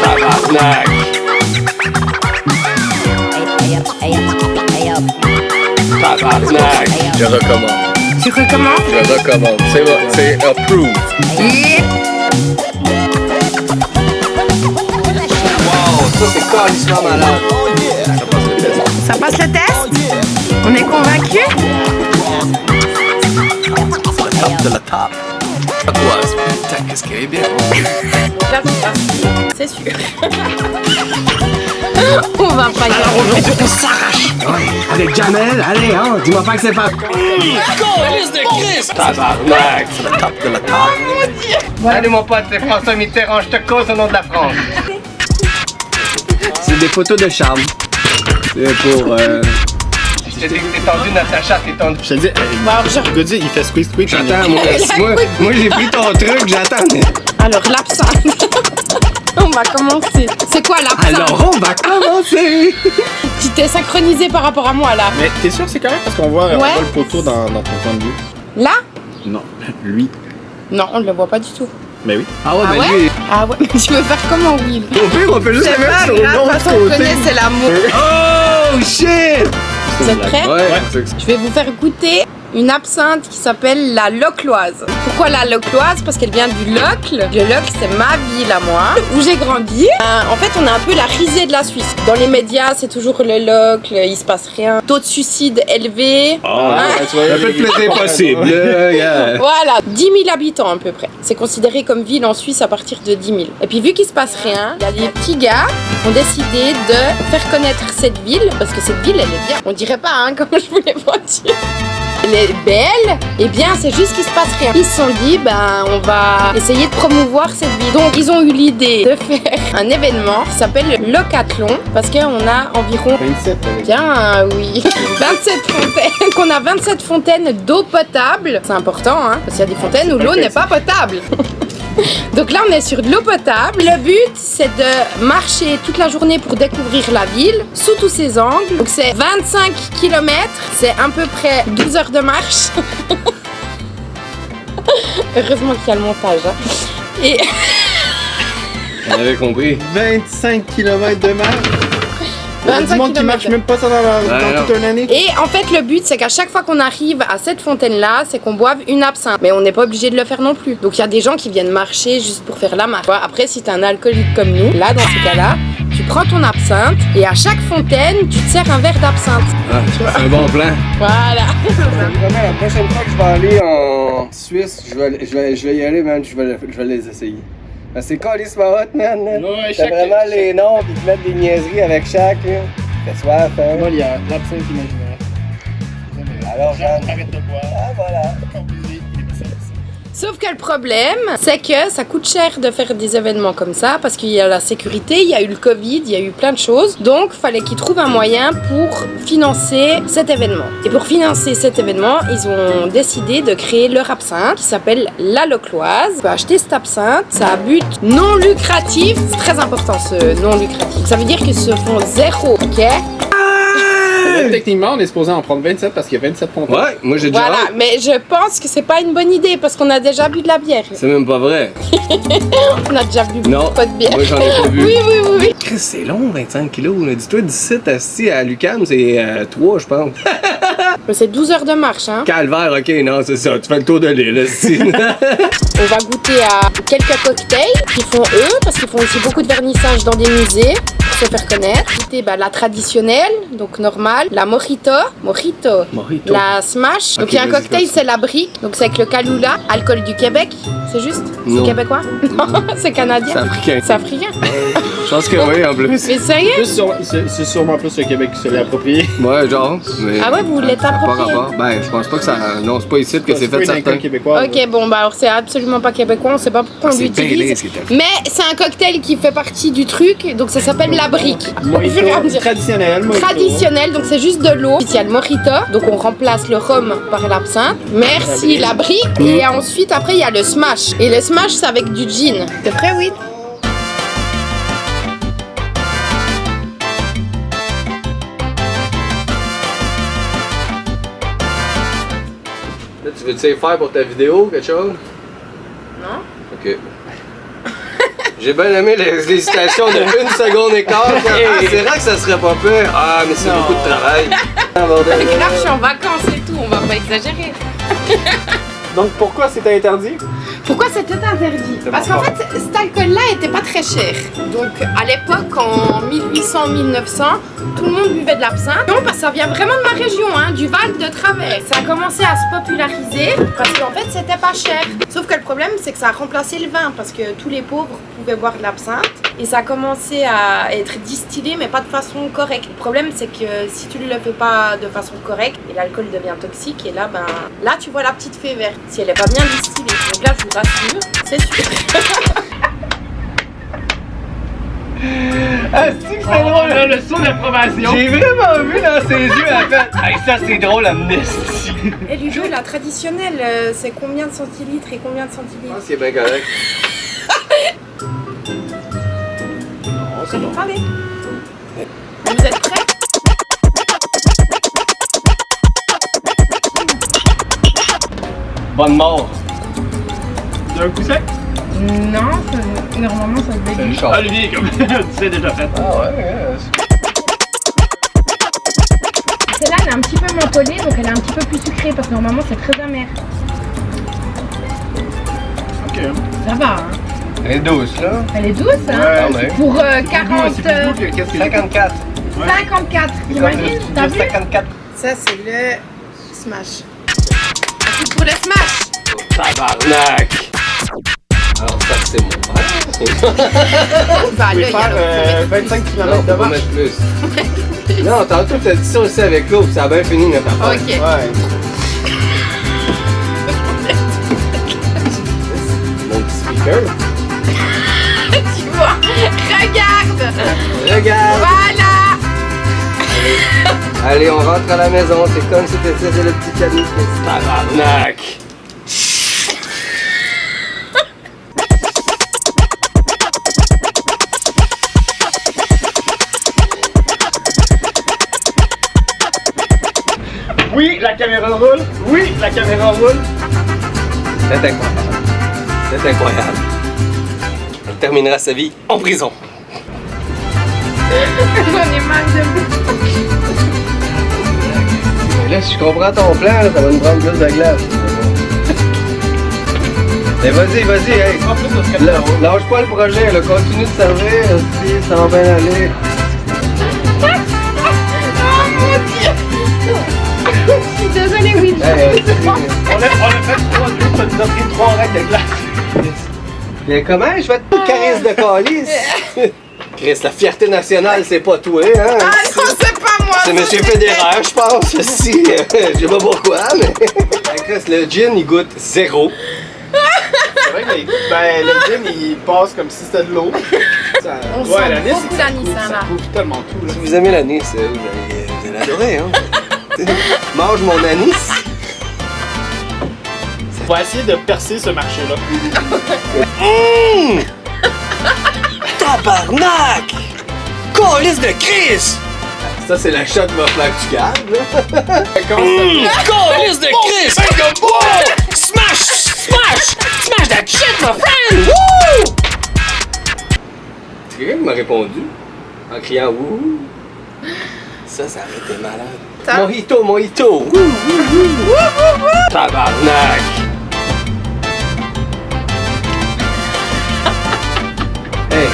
Tabarnak. Tabarnak. Je recommande. Tu recommences? Je recommande. C'est approved. Et... Wow, ça c'est carrément malade. Ça passe le test? On est convaincus? De la table. Aquoise. Putain, qu'est-ce qu'elle est bien. C'est sûr. On va pas y arriver. On s'arrache. Ouais, avec Jamel, allez, hein, dis-moi pas que c'est pas. Tabarnak. C'est la table de la table. Allez mon pote, c'est François Mitterrand, je te cause au nom de la France. C'est des photos de charme. C'est pour Je te dis que t'es tendu, Natacha, t'es tendu. Je te dis, le gars dit, il fait squeak squeak. J'attends, moi j'ai pris ton truc, j'attends. Alors, l'absinthe. On va commencer. C'est quoi l'absinthe? Alors on va commencer. Tu t'es synchronisé par rapport à moi là. Mais t'es sûr c'est correct parce qu'on voit, on voit le poteau dans ton point de vue? Là? Non, lui. Non, on ne le voit pas du tout. Mais oui. Ah ouais, Ah ben ouais? lui. Ah ouais, mais tu veux faire comment, Will? Au pire, on peut juste le mettre sur l'autre on côté. connaît, c'est l'amour. Oh shit! Vous êtes prêts? Ouais. Je vais vous faire goûter une absinthe qui s'appelle la Locloise. Pourquoi la Locloise? Parce qu'elle vient du Locle. Le Locle, c'est ma ville à moi, où j'ai grandi. En fait, on a un peu la risée de la Suisse. Dans les médias, c'est toujours le Locle, il se passe rien. Taux de suicide élevé. Le plus plaisir possible. Voilà, 10 000 habitants à peu près. C'est considéré comme ville en Suisse à partir de 10 000. Et puis vu qu'il se passe rien, il y a des petits gars qui ont décidé de faire connaître cette ville, parce que cette ville, elle est bien. On dirait pas, hein, comme je vous l'ai dire. Elle est belle, et bien c'est juste qu'il se passe rien. Ils se sont dit, ben on va essayer de promouvoir cette ville. Donc ils ont eu l'idée de faire un événement qui s'appelle Locathlon, parce qu'on a environ 27 avec. bien, oui, 27 fontaines, qu'on a 27 fontaines d'eau potable. C'est important, hein, parce qu'il y a des fontaines où l'eau n'est pas potable. Donc là, on est sur de l'eau potable. Le but, c'est de marcher toute la journée pour découvrir la ville sous tous ses angles. Donc c'est 25 km, c'est à peu près 12 heures de marche. Heureusement qu'il y a le montage. Hein. Et On avait compris. 25 km de marche. 25 du monde qui marche même pas ça dans toute une année. Et en fait, le but, c'est qu'à chaque fois qu'on arrive à cette fontaine-là, c'est qu'on boive une absinthe. Mais on n'est pas obligé de le faire non plus. Donc il y a des gens qui viennent marcher juste pour faire la marche. Après, si t'es un alcoolique comme nous, là, dans ce cas-là, tu prends ton absinthe et à chaque fontaine, tu te sers un verre d'absinthe. Ah, c'est un bon plan. Voilà. Vraiment, la prochaine fois que je vais aller en Suisse, je vais y aller, man. Je vais les essayer. Ben, c'est calissement hot, man. Ouais, T'as vraiment les noms, puis ils te mettent des niaiseries avec chaque, là. T'as soif, hein? Moi, il y a l'absinthe imaginaire. Alors, Jeanne. Arrête de boire. Ah, voilà. Sauf que le problème, c'est que ça coûte cher de faire des événements comme ça parce qu'il y a la sécurité, il y a eu le Covid, il y a eu plein de choses. Donc, il fallait qu'ils trouvent un moyen pour financer cet événement. Et pour financer cet événement, ils ont décidé de créer leur absinthe qui s'appelle la Locloise. Tu peux acheter cette absinthe, ça a but non lucratif. C'est très important ce non lucratif. Ça veut dire qu'ils se font zéro, ok? Techniquement, on est supposé en prendre 27 parce qu'il y a 27 fontaines. Ouais, moi j'ai déjà. Voilà, mais je pense que c'est pas une bonne idée parce qu'on a déjà bu de la bière. C'est même pas vrai. On a déjà bu Non. pas de bière. Moi j'en ai pas vu. Oui. Chris, c'est long, 25 kilos. Dis-toi, d'ici assis à Lucam, c'est 3, je pense. Mais c'est 12 heures de marche, hein. Calvaire, ok, non, c'est ça. Tu fais le tour de l'île, aussi. On va goûter à quelques cocktails qu'ils font eux, parce qu'ils font aussi beaucoup de vernissage dans des musées pour se faire connaître. Goûter la traditionnelle, donc normale, la mojito, la smash. Donc il y a un vas-y, cocktail, c'est la brique, donc c'est avec le Kalula, alcool du Québec, c'est juste? Non. C'est québécois? Non, c'est canadien. C'est africain. C'est africain. Je pense que oui, en plus. Mais sérieux? C'est sûrement plus le Québec qui se l'est approprié. Ouais, genre. Mais Ah ouais, vous l'êtes ça a pas approprié? rapport. Ben, je pense pas que ça. Non, c'est pas ici que c'est fait certain. certain. Québécois. Ok, bon, bah alors c'est absolument pas québécois, on sait pas pourquoi on C'est Baileys l'utilise. qui était fait. Mais c'est un cocktail qui fait partie du truc, donc ça s'appelle la brique. Au fur et à mesure. Traditionnel. mojito. Traditionnel, donc c'est juste de l'eau. Puis il y a le mojito, donc on remplace le rhum par l'absinthe. Merci la brique. Et ensuite, après, il y a le smash. Et le smash, c'est avec du gin. T'es prêt, oui? Là, tu veux-tu faire pour ta vidéo, quelque chose? Non? Ok. J'ai bien aimé l'hésitation de 1 seconde et quart. Ah, c'est vrai que ça serait pas pire. Ah, mais c'est beaucoup de travail. Ah, bordel. Là, je suis en vacances et tout, on va pas exagérer. Donc pourquoi c'était interdit? Pourquoi c'était interdit? Parce qu'en fait, cet alcool-là était pas très cher. Donc, à l'époque, en 1800-1900, tout le monde buvait de l'absinthe. Non, parce que ça vient vraiment de ma région, hein, du Val de Travers. Ça a commencé à se populariser parce qu'en fait, c'était pas cher. Sauf que le problème, c'est que ça a remplacé le vin parce que tous les pauvres pouvaient boire de l'absinthe. Et ça a commencé à être distillé, mais pas de façon correcte. Le problème, c'est que si tu ne le fais pas de façon correcte, et l'alcool devient toxique, et là, là, tu vois la petite fée verte, si elle est pas bien distillée. Donc là, je vous rassure, c'est sûr. Ah, c'est drôle, là, le saut d'approbation. J'ai vraiment vu dans ses yeux, elle fait. Hey, ça, c'est drôle, amnesty. Et Ludo, la traditionnelle, c'est combien de centilitres et combien de centilitres? C'est bien correct. Je vais vous parler. Vous êtes prêts? Bonne mort. D'un coup sec? Non, normalement ça se débute. Ah, Olivier, comme tu sais déjà fait. Ah ouais. Celle-là, elle est un petit peu mentholée, donc elle est un petit peu plus sucrée parce que normalement c'est très amer. Ok. Ça va, hein? Elle est douce, là. Elle est douce, hein? Ah ouais. Pour 40... 54. 54, t'imagines? T'as vu? 54. Ça, c'est le smash. Un coup pour le smash! Tabarnak! Alors ça, c'est mon père. Bah, Je vais là, il y a faire l'autre. 25 Non, km de faut marche. mettre plus. Non, tantôt, t'as dit ça aussi avec l'autre, ça a bien fini notre affaire. Ok. Ouais. Mon petit speaker. Tu vois? Regarde! Regarde! Voilà! Allez, on rentre à la maison, c'est comme si c'était le petit cadeau. Tabarnak! Oui, la caméra roule. Oui, la caméra roule. C'est incroyable. C'est incroyable. Elle terminera sa vie en prison. J'en ai mal de vous. Là, si je comprends ton plan, là, ça va nous prendre plus de glace. Mais vas-y, hey. En plus, ça serait Là, lâche pas le projet, là. Continue de servir, si ça va bien aller. Oh mon Dieu! Je suis désolée, Will. Hey, On a fait 3 jours, ça nous a pris 3 règles de glace. mais comment je vais te caresse de calice? Chris, la fierté nationale, c'est pas toi, hein? Ah non, c'est pas moi! C'est Monsieur Fédéraire, je pense. Si, je sais pas pourquoi, mais. Chris, le gin, il goûte 0. C'est vrai que le gin, il passe comme si c'était de l'eau. On sent beaucoup l'anis, hein, là. Ça couvre tellement tout, là. Si vous aimez l'anis, vous allez adorer, hein? Mange mon anis. On va essayer de percer ce marché-là. Tabarnak! Calice de Chris! Ça, c'est la shot qui va falloir que tu gardes, là. Calice de Chris! Smash! Smash! Smash that shit, my friend! Woo! C'est quelqu'un qui m'a répondu en criant wouh! Ça aurait été malade. Mojito, mojito! Tabarnak! Hey,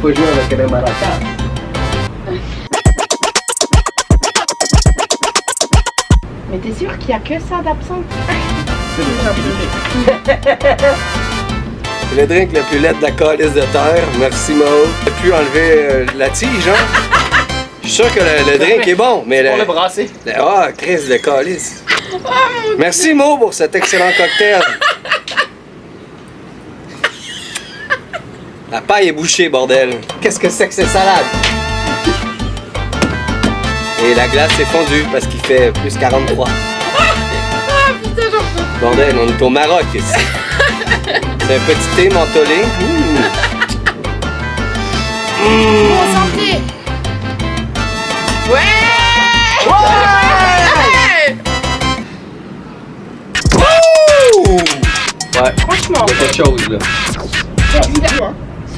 faut jouer avec les maracas. Mais t'es sûr qu'il y a que ça d'absinthe? C'est le drink le plus laid de la calice de terre. Merci, Mo. J'ai pu enlever la tige, hein? Je suis sûr que le drink est bon, mais Pour le brasser. Ah, Chris de calice. Merci, Mo, pour cet excellent cocktail. La paille est bouchée, bordel. Qu'est-ce que c'est que cette salade? Et la glace est fondue parce qu'il fait plus 43. Ah putain, j'en peux. Bordel, on est au Maroc ici. C'est un petit thé mentholé. Bon santé. Ouais. Ouais, Franchement, il y a quelque chose là.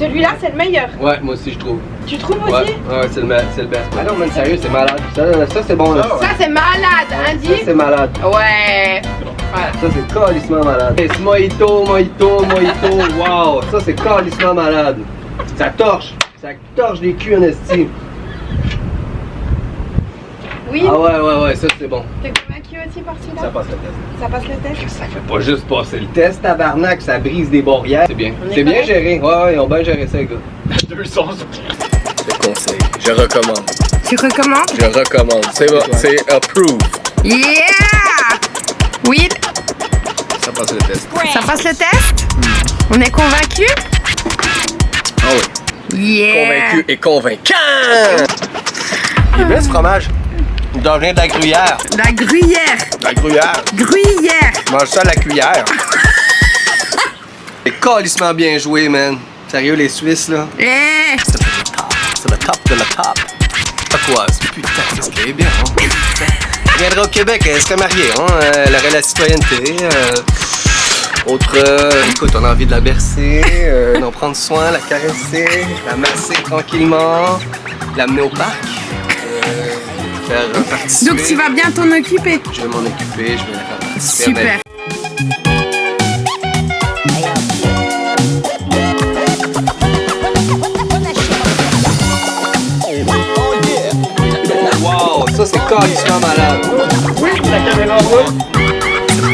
Celui-là, c'est le meilleur. Ouais, moi aussi, je trouve. Tu trouves Ouais, aussi? ouais, c'est le best. Ah non, man, sérieux, c'est malade. Ça c'est bon, là. Ça, c'est malade, hein, Ça, dis? c'est malade. Ouais. Ça, c'est calissement malade. C'est mojito, wow. Ça, c'est calissement malade. Ça torche des culs en esti. Oui? Ah ouais, ça, c'est bon. T'es convaincu aussi par celui-là? Ça passe le test. Ça passe le test? Ça fait pas juste passer le test, tabarnak, ça brise des barrières. C'est bien. On est C'est bien correct? géré. Ouais, ils ont bien géré ça, les gars. 200. Je conseille. Je recommande. Tu recommandes? Je recommande. C'est bon. C'est approved. Yeah! Oui, Ça passe le test. ça passe le test? On est convaincu? Ah oui. Yeah! Convaincu et convaincant. Il est bien ce fromage. Il doit venir de la gruyère. La gruyère! La gruyère. Gruyère! Mange ça à la cuillère. C'est calissement bien joué, man. Sérieux, les Suisses, là. Eh! C'est le top de la top. Aquoise. Putain, qu'est-ce qu'elle est bien, hein? Elle viendra au Québec, elle serait mariée, hein? Elle aurait la citoyenneté. Écoute, on a envie de la bercer, d'en prendre soin, la caresser, la masser tranquillement, l'amener au parc, faire participer. Donc tu vas bien t'en occuper? Je vais m'en occuper, je vais la faire participer. Super! Wow, ça, c'est calissement malade. Oui, la caméra roule.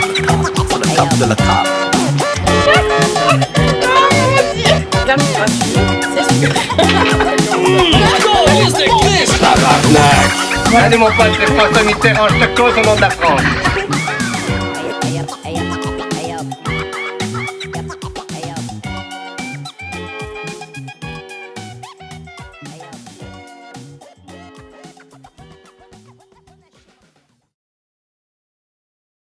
C'est le top de la top. Regarde, tu vas suivre, c'est sûr. Tabarnak! Allez, mon pote, c'est François Mitterrand, je te cause au nom de la France.